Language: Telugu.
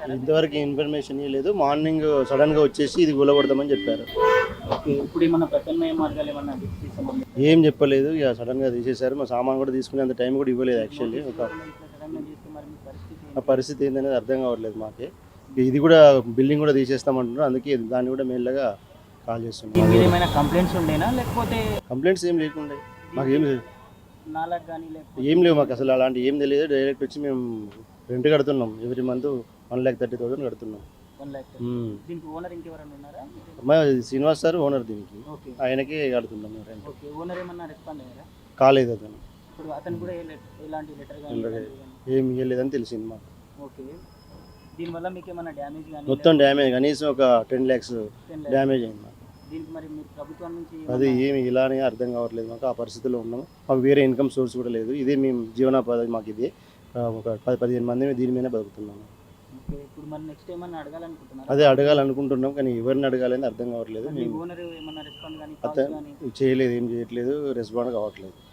చేశారా? ఇంతవరకు ఇన్ఫర్మేషన్ లేదు. మార్నింగ్ సడన్గా వచ్చేసి ఇది కూలగొడతామని చెప్పారు. ఓకే. ఇప్పుడు ఏమన్నా ప్రత్యామ్నాయ మార్గాలు ఏమన్నా తీసామా? ఏం చెప్పలేదు, ఇక సడన్గా తీసేశారు. మా సామాన్ కూడా తీసుకునేంత టైం కూడా ఇవ్వలేదు యాక్చువల్లీ. నోటీస్ ఇవ్వకుండా ఇట్లా సడన్గా చేస్తే మరి మీ పరిస్థితి ఆ ఏంటి? పరిస్థితి ఏందనేది అర్థం కావట్లేదు మాకే. ఇది కూడా బిల్డింగ్ కూడా తీసేస్తామంటున్నారు, అందుకే దాన్ని కూడా మెల్లగా కాల్ దీని చేస్తున్నాం. మీద ఏమైనా కంప్లైంట్స్ ఉండేనా లేకపోతే కంప్లైంట్స్ ఏం లేకుండే మాకేం నాలకు కానీ లేకపోతే ఏం లేవు, మాకు అసలు అలాంటి ఏం తెలియదు. డైరెక్ట్ వచ్చి మేము రెంట్ కడుతున్నాం, ఎవ్రీ మంత్ 1,30,30,000 కడుతున్నాం. 1 లక్ష. దీనికి ఓనర్ ఇంకెవరైనా ఉన్నారా? మా శ్రీనివాస్ సార్ ఓనర్ దీనికి, ఓకే. ఆయనకే కడుతున్నాం రెంట్. ఓకే. ఓనర్ ఏమన్నా రెస్పాండ్ అయ్యారా? కాలేదు అతను, ఇప్పుడు అతను కూడా ఎలాంటి లెటర్ కానీ ఏం ఇవ్వలేదని తెలిసింది మాకు. ఓకే. దీనివల్ల మీకు ఏమైనా డ్యామేజ్ కానీ మొత్తం డ్యామేజ్, కనీసం ఒక 10 lakhs 10 lakhs. డ్యామేజ్ అయింది మాకు. దీనికి మరి మీరు ప్రభుత్వం నుంచి అది ఏమి ఇలానే అర్థం కావట్లేదు మాకు. ఆ పరిస్థితిలో ఉన్నాము, మాకు వేరే ఇన్కమ్ సోర్స్ కూడా లేదు. ఇదే మేము జీవనోపాధి మాకు ఇది. ఒక 10-15 మంది దీని మీద బతుకుతున్నాము. ఓకే. ఇప్పుడు మరి నెక్స్ట్ ఏమన్నా అడగాలనుకుంటున్నారా? అదే అడగాలనుకుంటున్నాం, కానీ ఎవరిని అడగాలని అర్థం కావట్లేదు. మీ మేము ఓనర్ ఏమన్నా రెస్పాండ్ కానీ అతను చేయలేదు, ఏం చేయట్లేదు, రెస్పాండ్ కావట్లేదు.